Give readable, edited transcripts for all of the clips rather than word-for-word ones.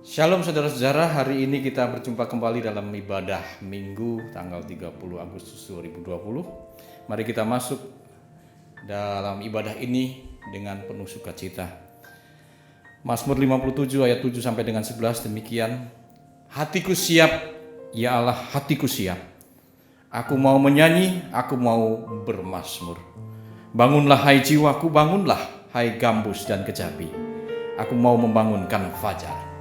Shalom saudara-saudara, hari ini kita berjumpa kembali dalam ibadah Minggu tanggal 30 Agustus 2020. Mari kita masuk dalam ibadah ini dengan penuh sukacita. Mazmur 57 ayat 7 sampai dengan 11 demikian. Hatiku siap, ya Allah, hatiku siap. Aku mau menyanyi, aku mau bermazmur. Bangunlah hai jiwaku, bangunlah hai gambus dan kecapi. Aku mau membangunkan fajar.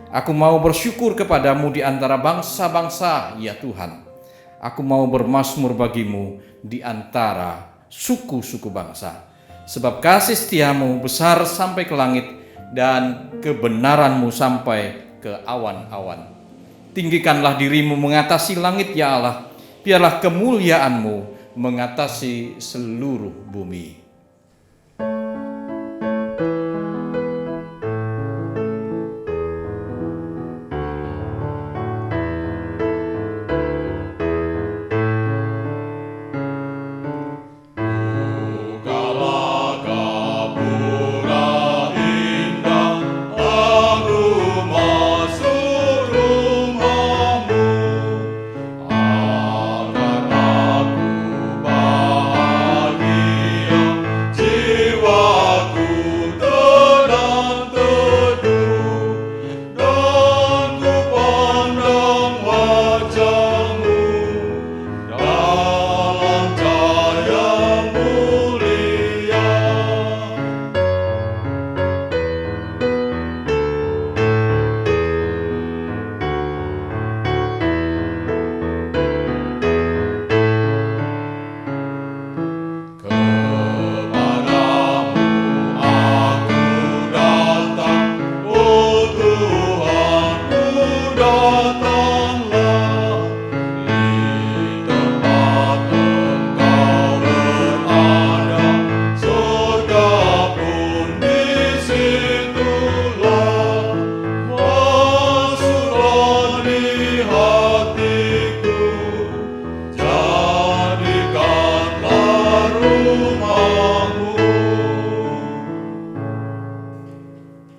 Aku mau bersyukur kepadamu di antara bangsa-bangsa, ya Tuhan. Aku mau bermazmur bagimu di antara suku-suku bangsa. Sebab kasih setiamu besar sampai ke langit dan kebenaranmu sampai ke awan-awan. Tinggikanlah dirimu mengatasi langit, ya Allah. Biarlah kemuliaanmu mengatasi seluruh bumi.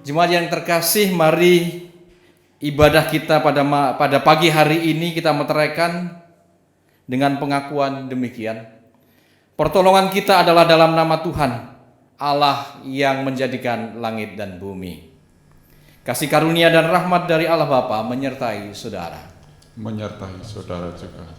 Jemaat yang terkasih, mari ibadah kita pada pagi hari ini kita meteraikan dengan pengakuan demikian. Pertolongan kita adalah dalam nama Tuhan, Allah yang menjadikan langit dan bumi. Kasih karunia dan rahmat dari Allah Bapa menyertai saudara. Menyertai saudara juga.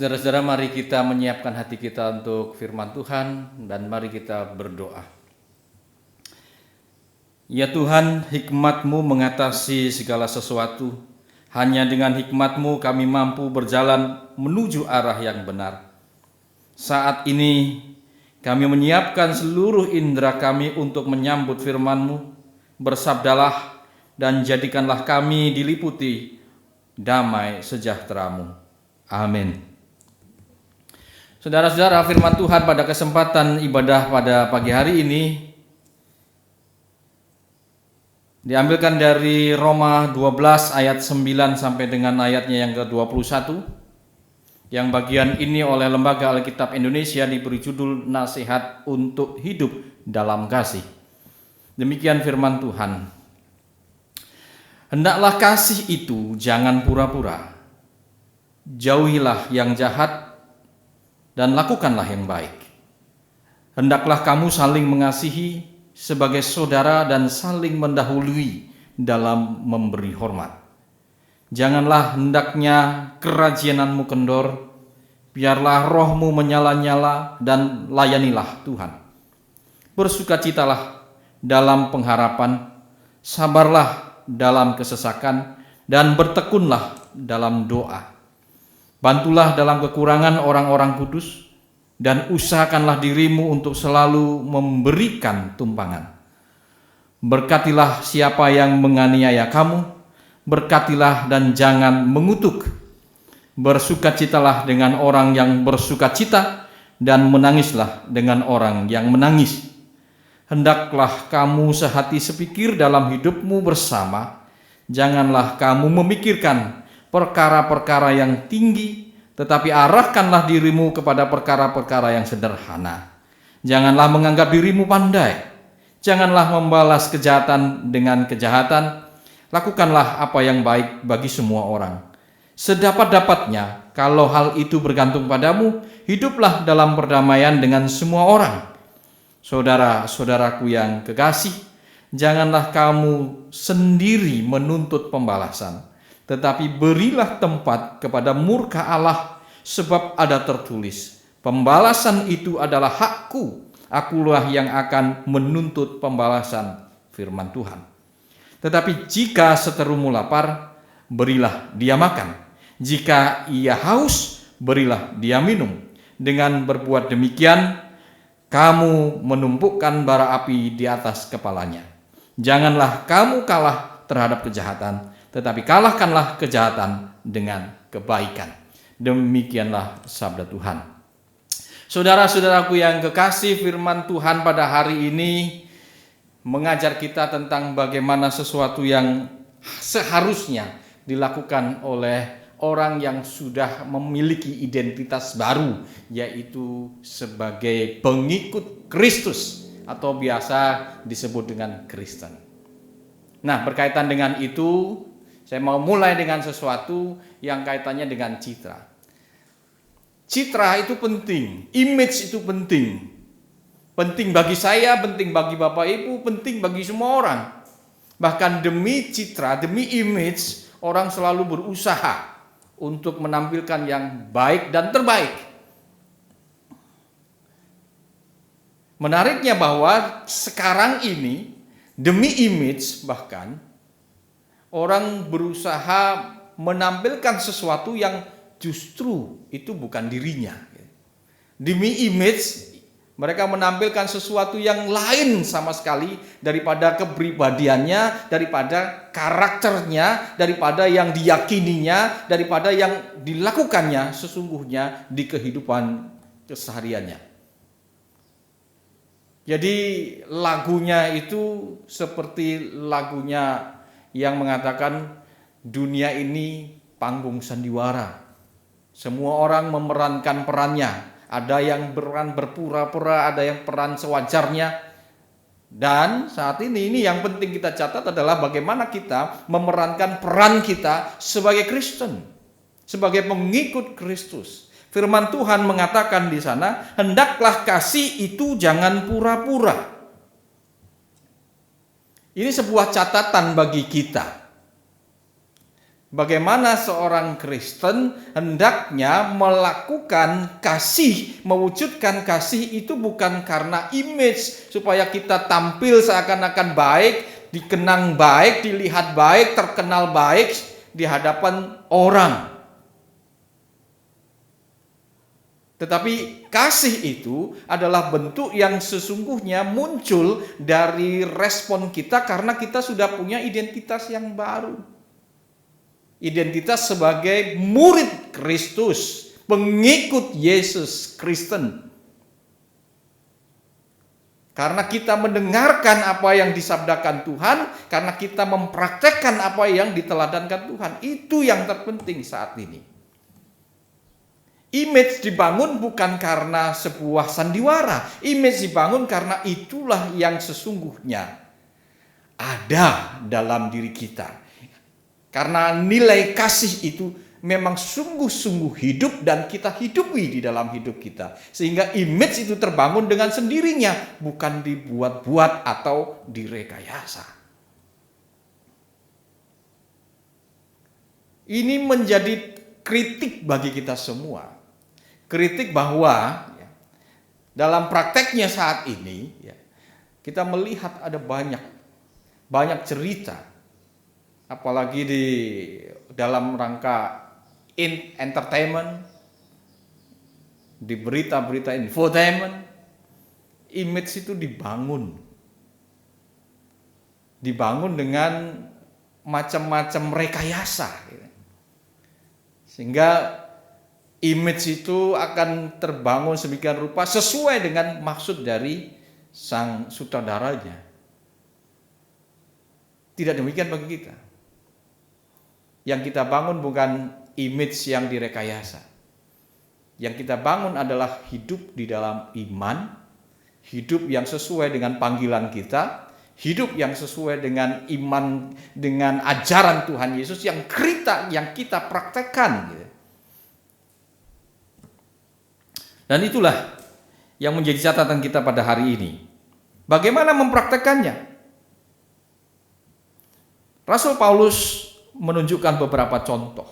Saudara-saudara, mari kita menyiapkan hati kita untuk firman Tuhan dan mari kita berdoa. Ya Tuhan, hikmat-Mu mengatasi segala sesuatu. Hanya dengan hikmat-Mu kami mampu berjalan menuju arah yang benar. Saat ini kami menyiapkan seluruh indera kami untuk menyambut firman-Mu. Bersabdalah dan jadikanlah kami diliputi damai sejahtera-Mu. Amin. Saudara-saudara, firman Tuhan pada kesempatan ibadah pada pagi hari ini Diambilkan dari Roma 12 ayat 9 sampai dengan ayatnya yang ke-21. Yang bagian ini oleh Lembaga Alkitab Indonesia diberi judul Nasihat untuk Hidup dalam Kasih. Demikian firman Tuhan. Hendaklah kasih itu jangan pura-pura. Jauhilah yang jahat dan lakukanlah yang baik. Hendaklah kamu saling mengasihi sebagai saudara dan saling mendahului dalam memberi hormat. Janganlah hendaknya kerajiananmu kendor, biarlah rohmu menyala-nyala dan layanilah Tuhan. Bersukacitalah dalam pengharapan, sabarlah dalam kesesakan, dan bertekunlah dalam doa. Bantulah dalam kekurangan orang-orang kudus, dan usahakanlah dirimu untuk selalu memberikan tumpangan. Berkatilah siapa yang menganiaya kamu, berkatilah dan jangan mengutuk. Bersukacitalah dengan orang yang bersukacita, dan menangislah dengan orang yang menangis. Hendaklah kamu sehati sepikir dalam hidupmu bersama. Janganlah kamu memikirkan perkara-perkara yang tinggi, tetapi arahkanlah dirimu kepada perkara-perkara yang sederhana. Janganlah menganggap dirimu pandai. Janganlah membalas kejahatan dengan kejahatan. Lakukanlah apa yang baik bagi semua orang. Sedapat-dapatnya, kalau hal itu bergantung padamu, hiduplah dalam perdamaian dengan semua orang. Saudara-saudaraku yang kekasih, janganlah kamu sendiri menuntut pembalasan, tetapi berilah tempat kepada murka Allah, sebab ada tertulis, pembalasan itu adalah hakku, akulah yang akan menuntut pembalasan, firman Tuhan. Tetapi jika seterumu lapar, berilah dia makan. Jika ia haus, berilah dia minum. Dengan berbuat demikian, kamu menumpukan bara api di atas kepalanya. Janganlah kamu kalah terhadap kejahatan, tetapi kalahkanlah kejahatan dengan kebaikan. Demikianlah sabda Tuhan. Saudara-saudaraku yang kekasih, firman Tuhan pada hari ini mengajar kita tentang bagaimana sesuatu yang seharusnya dilakukan oleh orang yang sudah memiliki identitas baru, yaitu sebagai pengikut Kristus atau biasa disebut dengan Kristen. Nah, berkaitan dengan itu, saya mau mulai dengan sesuatu yang kaitannya dengan citra. Citra itu penting, image itu penting. Penting bagi saya, penting bagi Bapak Ibu, penting bagi semua orang. Bahkan demi citra, demi image, orang selalu berusaha untuk menampilkan yang baik dan terbaik. Menariknya bahwa sekarang ini, demi image bahkan, orang berusaha menampilkan sesuatu yang justru itu bukan dirinya. Demi image, mereka menampilkan sesuatu yang lain sama sekali daripada kepribadiannya, daripada karakternya, daripada yang diyakininya, daripada yang dilakukannya sesungguhnya di kehidupan kesehariannya. Jadi lagunya itu seperti lagunya yang mengatakan dunia ini panggung sandiwara. Semua orang memerankan perannya. Ada yang peran berpura-pura, ada yang peran sewajarnya. Dan saat ini yang penting kita catat adalah bagaimana kita memerankan peran kita sebagai Kristen, sebagai pengikut Kristus. Firman Tuhan mengatakan di sana, hendaklah kasih itu jangan pura-pura. Ini sebuah catatan bagi kita. Bagaimana seorang Kristen hendaknya melakukan kasih, mewujudkan kasih itu bukan karena image, supaya kita tampil seakan-akan baik, dikenang baik, dilihat baik, terkenal baik di hadapan orang. Tetapi kasih itu adalah bentuk yang sesungguhnya muncul dari respon kita karena kita sudah punya identitas yang baru. Identitas sebagai murid Kristus, pengikut Yesus Kristen. Karena kita mendengarkan apa yang disabdakan Tuhan, karena kita mempraktekkan apa yang diteladankan Tuhan. Itu yang terpenting saat ini. Image dibangun bukan karena sebuah sandiwara. Image dibangun karena itulah yang sesungguhnya ada dalam diri kita. Karena nilai kasih itu memang sungguh-sungguh hidup dan kita hidupi di dalam hidup kita. Sehingga image itu terbangun dengan sendirinya, bukan dibuat-buat atau direkayasa. Ini menjadi kritik bagi kita semua. Kritik bahwa dalam prakteknya saat ini kita melihat ada banyak cerita, apalagi di dalam rangka entertainment, di berita-berita infotainment, image itu dibangun dengan macam-macam rekayasa, sehingga image itu akan terbangun sedemikian rupa sesuai dengan maksud dari sang sutradaranya. Tidak demikian bagi kita. Yang kita bangun bukan image yang direkayasa. Yang kita bangun adalah hidup di dalam iman, hidup yang sesuai dengan panggilan kita, hidup yang sesuai dengan iman, dengan ajaran Tuhan Yesus yang kita praktekkan. Dan itulah yang menjadi catatan kita pada hari ini. Bagaimana mempraktekannya? Rasul Paulus menunjukkan beberapa contoh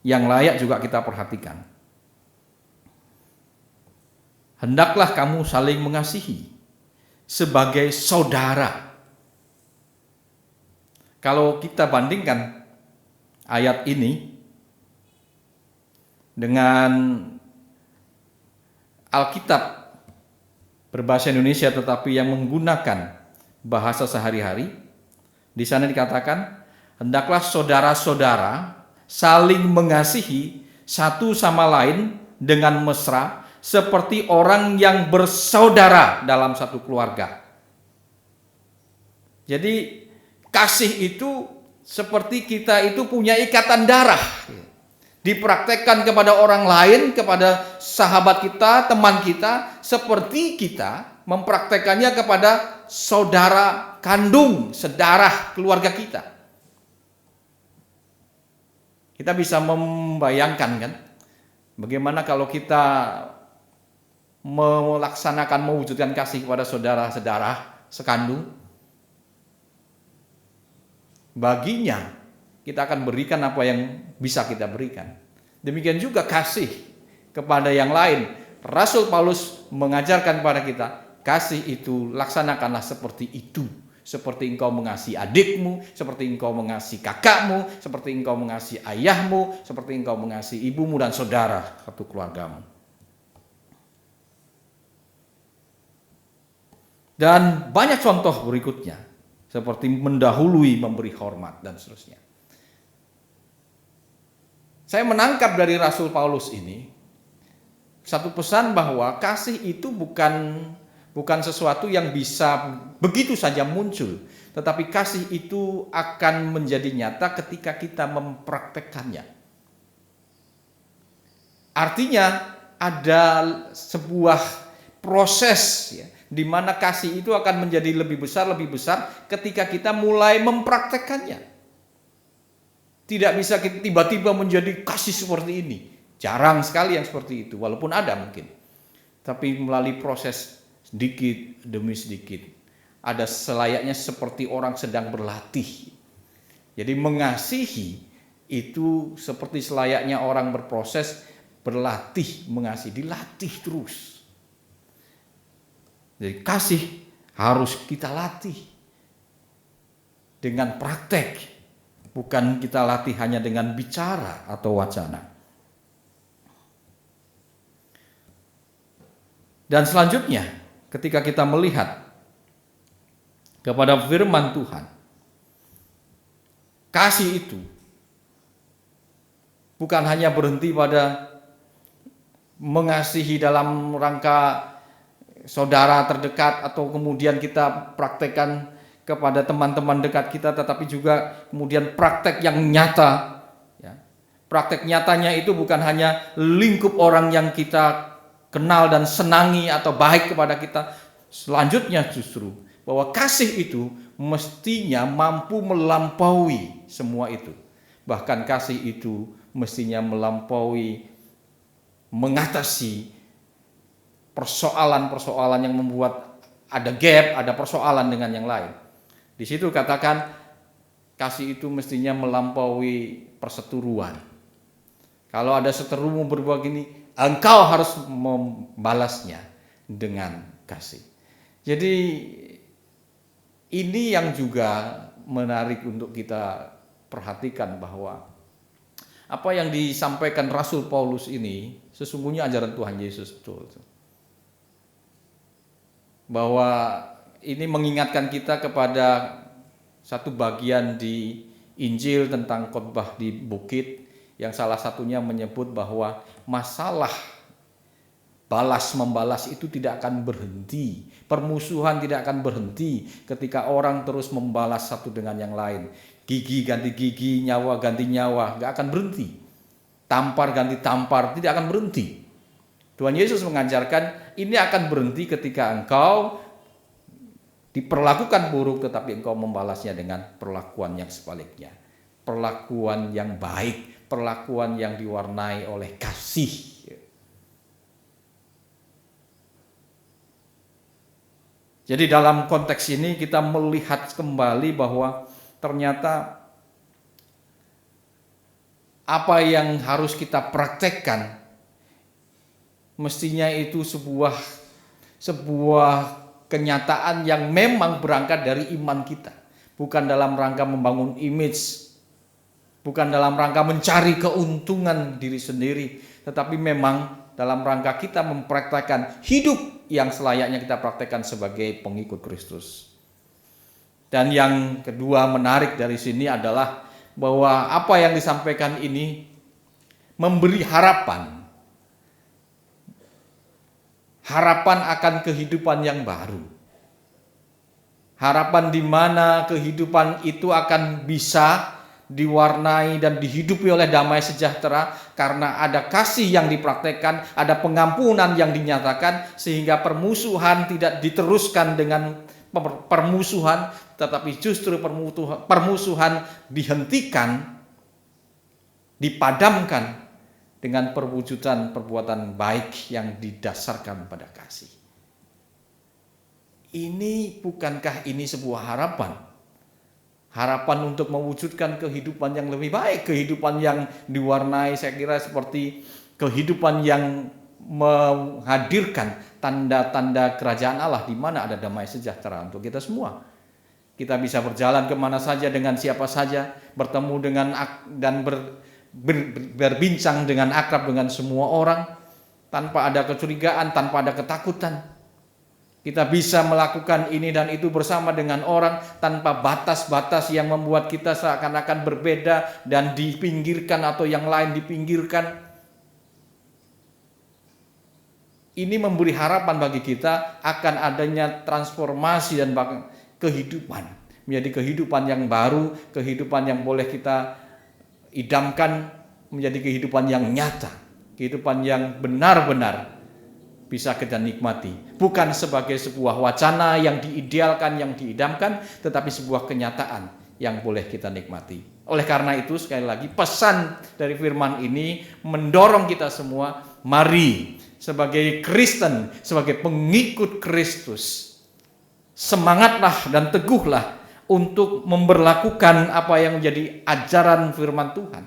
yang layak juga kita perhatikan. Hendaklah kamu saling mengasihi sebagai saudara. Kalau kita bandingkan ayat ini dengan Alkitab berbahasa Indonesia tetapi yang menggunakan bahasa sehari-hari, di sana dikatakan, hendaklah saudara-saudara saling mengasihi satu sama lain dengan mesra seperti orang yang bersaudara dalam satu keluarga. Jadi kasih itu seperti kita itu punya ikatan darah. Dipraktekkan kepada orang lain, kepada sahabat kita, teman kita, seperti kita mempraktekannya kepada saudara kandung, sedarah keluarga kita. Kita bisa membayangkan kan, bagaimana kalau kita mewujudkan kasih kepada saudara-saudara sekandung. Baginya kita akan berikan apa yang bisa kita berikan. Demikian juga kasih kepada yang lain. Rasul Paulus mengajarkan kepada kita, kasih itu laksanakanlah seperti itu. Seperti engkau mengasihi adikmu, seperti engkau mengasihi kakakmu, seperti engkau mengasihi ayahmu, seperti engkau mengasihi ibumu dan saudara satu keluargamu. Dan banyak contoh berikutnya, seperti mendahului memberi hormat dan seterusnya. Saya menangkap dari Rasul Paulus ini satu pesan bahwa kasih itu bukan sesuatu yang bisa begitu saja muncul, tetapi kasih itu akan menjadi nyata ketika kita mempraktekkannya. Artinya ada sebuah proses di mana kasih itu akan menjadi lebih besar ketika kita mulai mempraktekkannya. Tidak bisa kita tiba-tiba menjadi kasih seperti ini. Jarang sekali yang seperti itu, walaupun ada mungkin. Tapi melalui proses sedikit demi sedikit. Ada selayaknya seperti orang sedang berlatih. Jadi mengasihi itu seperti selayaknya orang berproses berlatih mengasihi, dilatih terus. Jadi kasih harus kita latih dengan praktek. Bukan kita latih hanya dengan bicara atau wacana. Dan selanjutnya, ketika kita melihat kepada firman Tuhan, kasih itu bukan hanya berhenti pada mengasihi dalam rangka saudara terdekat atau kemudian kita praktekkan kepada teman-teman dekat kita, tetapi juga kemudian praktek yang nyata. Ya. Praktek nyatanya itu bukan hanya lingkup orang yang kita kenal dan senangi atau baik kepada kita. Selanjutnya justru bahwa kasih itu mestinya mampu melampaui semua itu. Bahkan kasih itu mestinya melampaui, mengatasi persoalan-persoalan yang membuat ada gap, ada persoalan dengan yang lain. Di situ katakan kasih itu mestinya melampaui perseteruan. Kalau ada seterumu berbuat gini, engkau harus membalasnya dengan kasih. Jadi ini yang juga menarik untuk kita perhatikan, bahwa apa yang disampaikan Rasul Paulus ini sesungguhnya ajaran Tuhan Yesus betul. Bahwa ini mengingatkan kita kepada satu bagian di Injil tentang khotbah di bukit, yang salah satunya menyebut bahwa masalah balas membalas itu tidak akan berhenti. Permusuhan tidak akan berhenti ketika orang terus membalas satu dengan yang lain. Gigi ganti gigi, nyawa ganti nyawa, gak akan berhenti. Tampar ganti tampar, tidak akan berhenti. Tuhan Yesus mengajarkan ini akan berhenti ketika engkau diperlakukan buruk tetapi engkau membalasnya dengan perlakuan yang sebaliknya. Perlakuan yang baik, perlakuan yang diwarnai oleh kasih. Jadi dalam konteks ini kita melihat kembali bahwa ternyata apa yang harus kita praktekkan mestinya itu sebuah kenyataan yang memang berangkat dari iman kita. Bukan dalam rangka membangun image, bukan dalam rangka mencari keuntungan diri sendiri, tetapi memang dalam rangka kita mempraktekkan hidup yang selayaknya kita praktekkan sebagai pengikut Kristus. Dan yang kedua menarik dari sini adalah bahwa apa yang disampaikan ini memberi harapan akan kehidupan yang baru. Harapan di mana kehidupan itu akan bisa diwarnai dan dihidupi oleh damai sejahtera karena ada kasih yang dipraktekkan, ada pengampunan yang dinyatakan, sehingga permusuhan tidak diteruskan dengan permusuhan, tetapi justru permusuhan dihentikan, dipadamkan dengan perwujudan perbuatan baik yang didasarkan pada kasih. Bukankah ini sebuah harapan? Harapan untuk mewujudkan kehidupan yang lebih baik, kehidupan yang diwarnai, saya kira seperti kehidupan yang menghadirkan tanda-tanda kerajaan Allah di mana ada damai sejahtera untuk kita semua. Kita bisa berjalan kemana saja dengan siapa saja, bertemu dengan dan berbincang dengan akrab dengan semua orang tanpa ada kecurigaan, tanpa ada ketakutan. Kita bisa melakukan ini dan itu bersama dengan orang tanpa batas-batas yang membuat kita seakan-akan berbeda dan dipinggirkan atau yang lain dipinggirkan. Ini memberi harapan bagi kita akan adanya transformasi dan kehidupan menjadi kehidupan yang baru, kehidupan yang boleh kita idamkan menjadi kehidupan yang nyata, kehidupan yang benar-benar bisa kita nikmati, bukan sebagai sebuah wacana yang diidealkan, yang diidamkan, tetapi sebuah kenyataan yang boleh kita nikmati. Oleh karena itu, sekali lagi pesan dari firman ini mendorong kita semua, mari sebagai Kristen, sebagai pengikut Kristus, semangatlah dan teguhlah untuk memberlakukan apa yang menjadi ajaran firman Tuhan.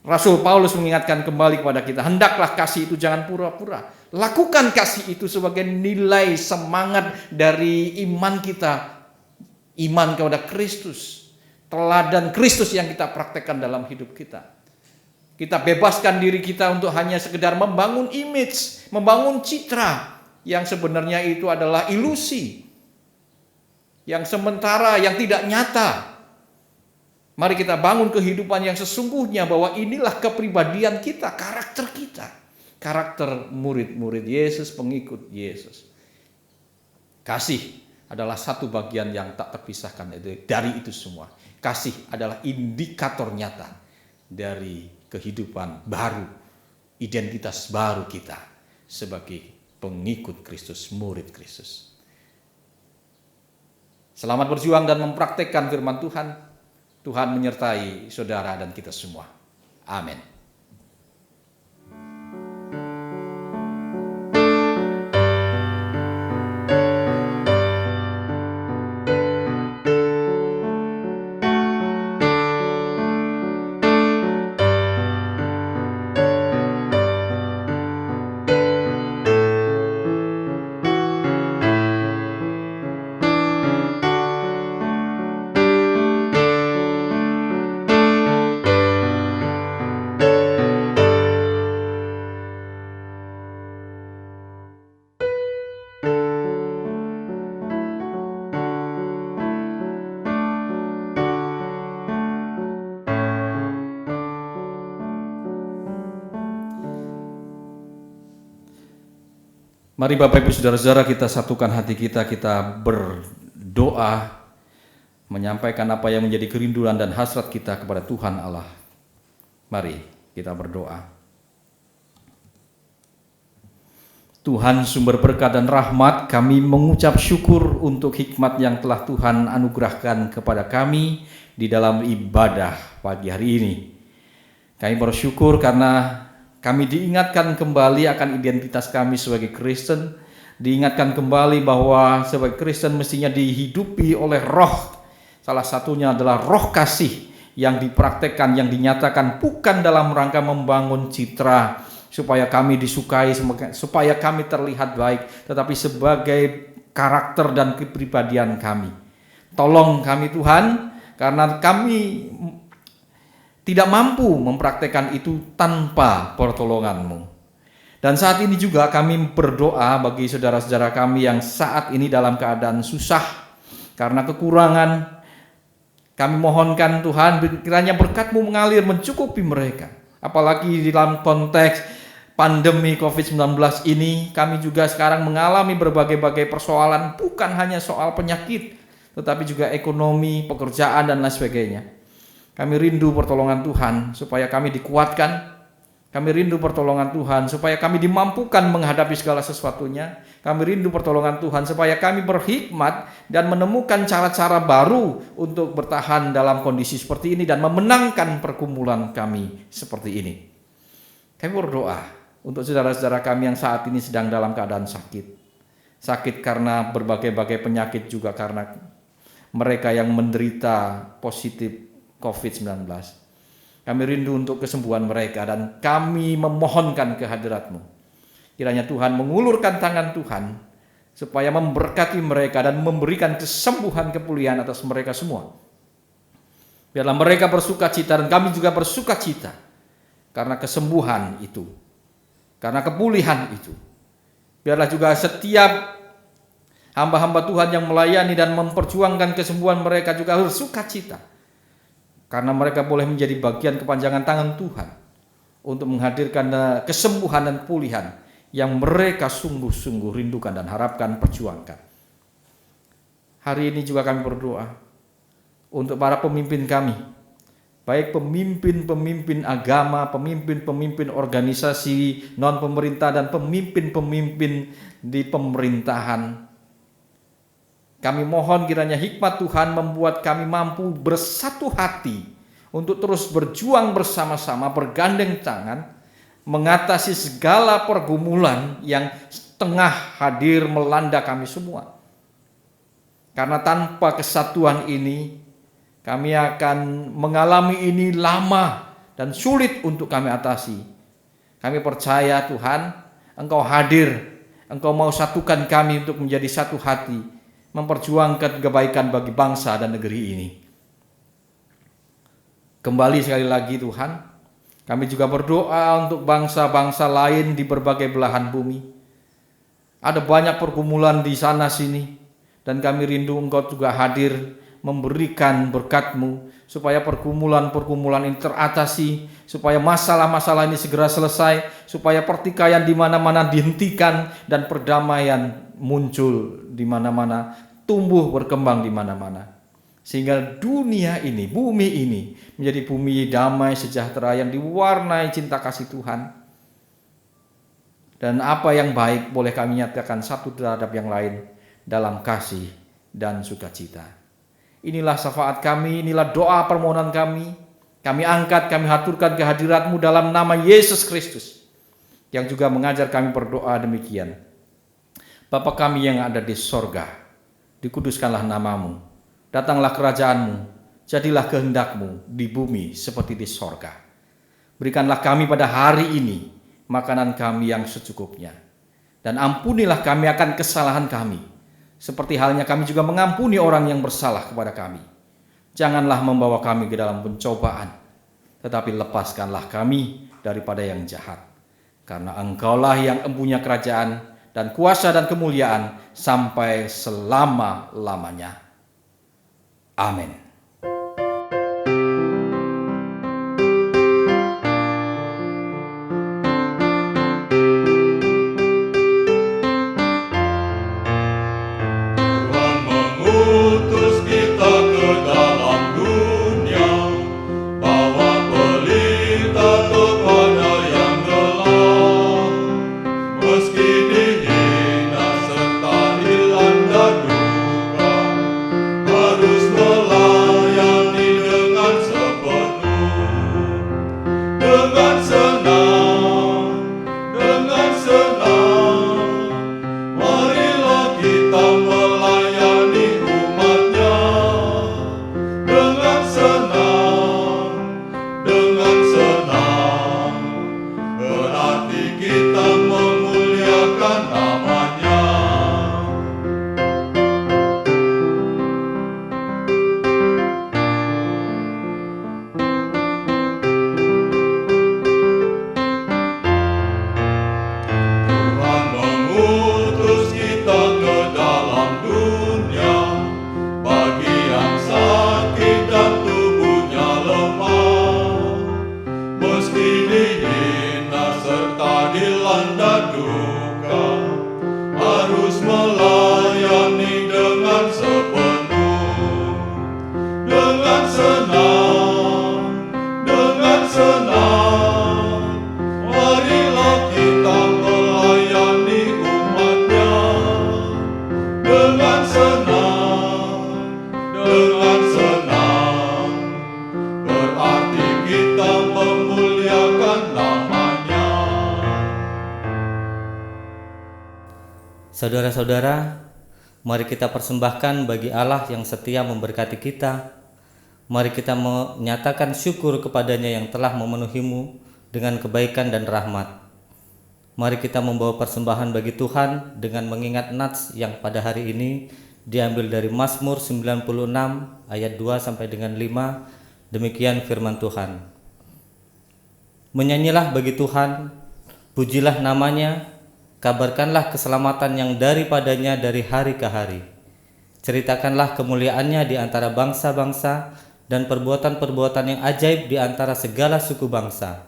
Rasul Paulus mengingatkan kembali kepada kita, hendaklah kasih itu jangan pura-pura. Lakukan kasih itu sebagai nilai semangat dari iman kita, iman kepada Kristus, teladan Kristus yang kita praktekkan dalam hidup kita. Kita bebaskan diri kita untuk hanya sekedar membangun image, membangun citra yang sebenarnya itu adalah ilusi, yang sementara, yang tidak nyata. Mari kita bangun kehidupan yang sesungguhnya, bahwa inilah kepribadian kita, karakter kita. Karakter murid-murid Yesus, pengikut Yesus. Kasih adalah satu bagian yang tak terpisahkan dari itu semua. Kasih adalah indikator nyata dari kehidupan baru, identitas baru kita sebagai pengikut Kristus, murid Kristus. Selamat berjuang dan mempraktekkan firman Tuhan. Tuhan menyertai saudara dan kita semua. Amin. Mari Bapak Ibu Saudara-saudara, kita satukan hati kita berdoa, menyampaikan apa yang menjadi kerinduan dan hasrat kita kepada Tuhan Allah. Mari kita berdoa. Tuhan sumber berkat dan rahmat, kami mengucap syukur untuk hikmat yang telah Tuhan anugerahkan kepada kami di dalam ibadah pagi hari ini. Kami bersyukur karena kami diingatkan kembali akan identitas kami sebagai Kristen, diingatkan kembali bahwa sebagai Kristen mestinya dihidupi oleh roh. Salah satunya adalah roh kasih yang dipraktekkan, yang dinyatakan bukan dalam rangka membangun citra supaya kami disukai, supaya kami terlihat baik, tetapi sebagai karakter dan kepribadian kami. Tolong kami Tuhan, karena kami tidak mampu mempraktekkan itu tanpa pertolongan-Mu. Dan saat ini juga kami berdoa bagi saudara-saudara kami yang saat ini dalam keadaan susah karena kekurangan. Kami mohonkan Tuhan, kiranya berkat-Mu mengalir mencukupi mereka. Apalagi dalam konteks pandemi COVID-19 ini, kami juga sekarang mengalami berbagai-bagai persoalan, bukan hanya soal penyakit, tetapi juga ekonomi, pekerjaan, dan lain sebagainya. Kami rindu pertolongan Tuhan supaya kami dikuatkan. Kami rindu pertolongan Tuhan supaya kami dimampukan menghadapi segala sesuatunya. Kami rindu pertolongan Tuhan supaya kami berhikmat dan menemukan cara-cara baru untuk bertahan dalam kondisi seperti ini dan memenangkan pergumulan kami seperti ini. Kami berdoa untuk saudara-saudara kami yang saat ini sedang dalam keadaan sakit. Sakit karena berbagai-bagai penyakit, juga karena mereka yang menderita positif COVID-19. Kami rindu untuk kesembuhan mereka dan kami memohonkan kehadirat-Mu. Kiranya Tuhan mengulurkan tangan Tuhan supaya memberkati mereka dan memberikan kesembuhan, kepulihan atas mereka semua. Biarlah mereka bersukacita dan kami juga bersukacita karena kesembuhan itu, karena kepulihan itu. Biarlah juga setiap hamba-hamba Tuhan yang melayani dan memperjuangkan kesembuhan mereka juga bersukacita, karena mereka boleh menjadi bagian kepanjangan tangan Tuhan untuk menghadirkan kesembuhan dan kepulihan yang mereka sungguh-sungguh rindukan dan harapkan, perjuangkan. Hari ini juga kami berdoa untuk para pemimpin kami, baik pemimpin-pemimpin agama, pemimpin-pemimpin organisasi non-pemerintah, dan pemimpin-pemimpin di pemerintahan. Kami mohon kiranya hikmat Tuhan membuat kami mampu bersatu hati untuk terus berjuang bersama-sama, bergandeng tangan, mengatasi segala pergumulan yang tengah hadir melanda kami semua. Karena tanpa kesatuan ini, kami akan mengalami ini lama dan sulit untuk kami atasi. Kami percaya Tuhan, Engkau hadir, Engkau mau satukan kami untuk menjadi satu hati, memperjuangkan kebaikan bagi bangsa dan negeri ini. Kembali sekali lagi Tuhan, kami juga berdoa untuk bangsa-bangsa lain di berbagai belahan bumi. Ada banyak pergumulan di sana sini, dan kami rindu Engkau juga hadir memberikan berkat-Mu supaya pergumulan-pergumulan ini teratasi, supaya masalah-masalah ini segera selesai, supaya pertikaian di mana-mana dihentikan dan perdamaian muncul di mana-mana, tumbuh berkembang di mana-mana. Sehingga dunia ini, bumi ini menjadi bumi damai sejahtera yang diwarnai cinta kasih Tuhan. Dan apa yang baik boleh kami nyatakan satu terhadap yang lain dalam kasih dan sukacita. Inilah syafaat kami, inilah doa permohonan kami. Kami angkat, kami haturkan kehadirat-Mu dalam nama Yesus Kristus, yang juga mengajar kami berdoa demikian. Bapa kami yang ada di sorga, dikuduskanlah nama-Mu, datanglah kerajaan-Mu, jadilah kehendak-Mu di bumi seperti di sorga. Berikanlah kami pada hari ini makanan kami yang secukupnya, dan ampunilah kami akan kesalahan kami, seperti halnya kami juga mengampuni orang yang bersalah kepada kami. Janganlah membawa kami ke dalam pencobaan, tetapi lepaskanlah kami daripada yang jahat. Karena Engkaulah yang empunya kerajaan dan kuasa dan kemuliaan sampai selama-lamanya. Amin. Saudara-saudara, mari kita persembahkan bagi Allah yang setia memberkati kita. Mari kita menyatakan syukur kepadanya yang telah memenuhimu dengan kebaikan dan rahmat. Mari kita membawa persembahan bagi Tuhan dengan mengingat nats yang pada hari ini diambil dari Mazmur 96 ayat 2 sampai dengan 5. Demikian firman Tuhan. Menyanyilah bagi Tuhan, pujilah namanya, kabarkanlah keselamatan yang daripadanya dari hari ke hari. Ceritakanlah kemuliaannya di antara bangsa-bangsa dan perbuatan-perbuatan yang ajaib di antara segala suku bangsa.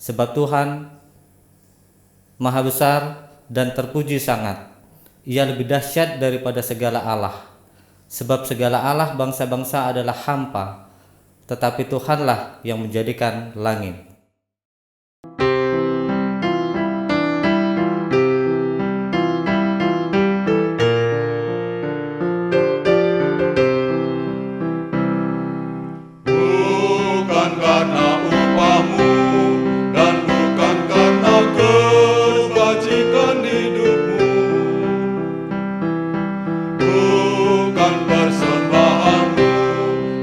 Sebab Tuhan Maha besar dan terpuji sangat. Ia lebih dahsyat daripada segala Allah. Sebab segala Allah bangsa-bangsa adalah hampa, tetapi Tuhanlah yang menjadikan langit. Persembahanmu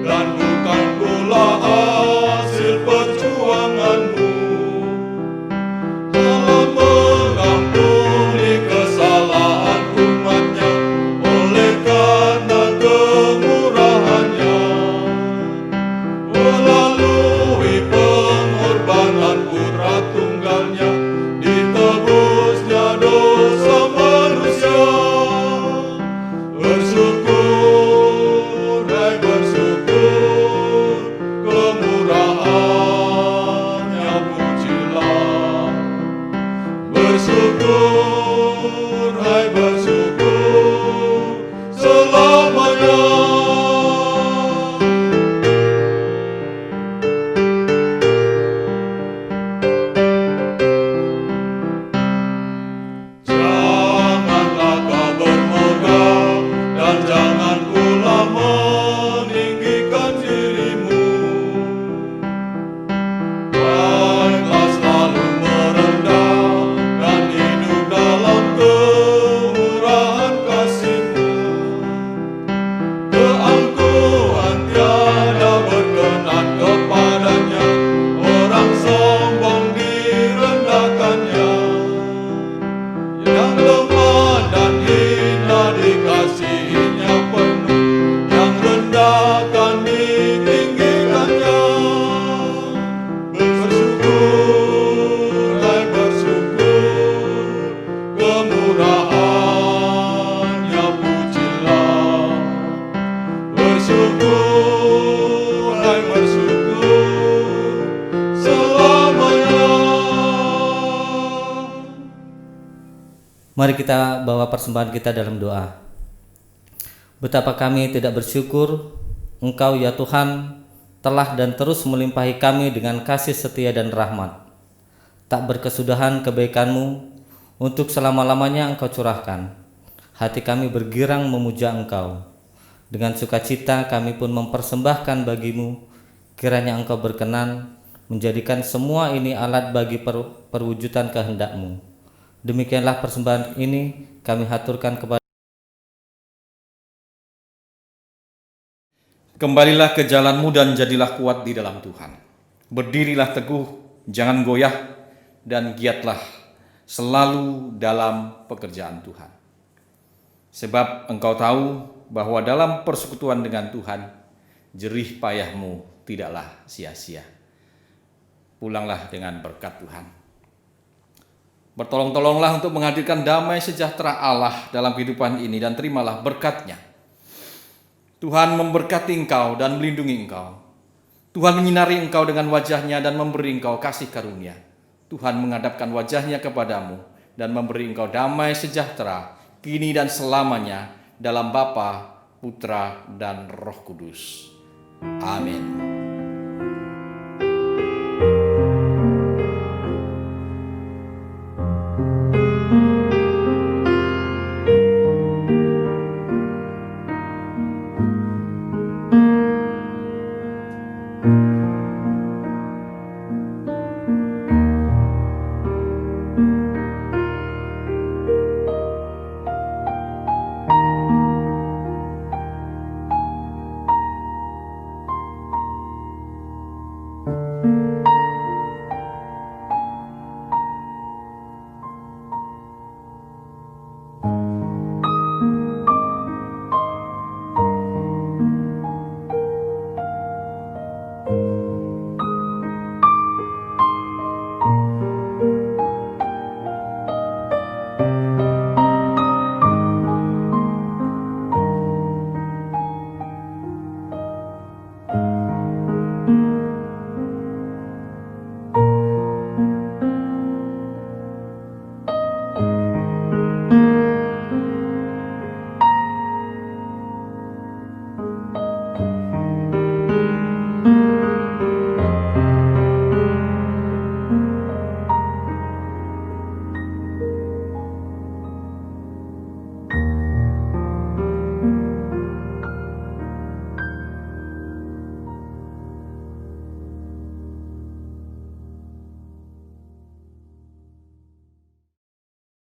dan bukan pula hasil perjuangan. Mari kita bawa persembahan kita dalam doa. Betapa kami tidak bersyukur Engkau ya Tuhan telah dan terus melimpahi kami dengan kasih setia dan rahmat. Tak berkesudahan kebaikan-Mu untuk selama-lamanya Engkau curahkan. Hati kami bergirang memuja Engkau. Dengan sukacita kami pun mempersembahkan bagi-Mu. Kiranya Engkau berkenan menjadikan semua ini alat bagi perwujudan kehendak-Mu. Demikianlah persembahan ini kami haturkan kepada. Kembalilah ke jalan-Mu dan jadilah kuat di dalam Tuhan. Berdirilah teguh, jangan goyah, dan giatlah selalu dalam pekerjaan Tuhan. Sebab Engkau tahu bahwa dalam persekutuan dengan Tuhan, jerih payahmu tidaklah sia-sia. Pulanglah dengan berkat Tuhan. Bertolong-tolonglah untuk menghadirkan damai sejahtera Allah dalam kehidupan ini dan terimalah berkat-Nya. Tuhan memberkati engkau dan melindungi engkau. Tuhan menyinari engkau dengan wajah-Nya dan memberi engkau kasih karunia. Tuhan menghadapkan wajah-Nya kepadamu dan memberi engkau damai sejahtera kini dan selamanya dalam Bapa, Putra, dan Roh Kudus. Amin.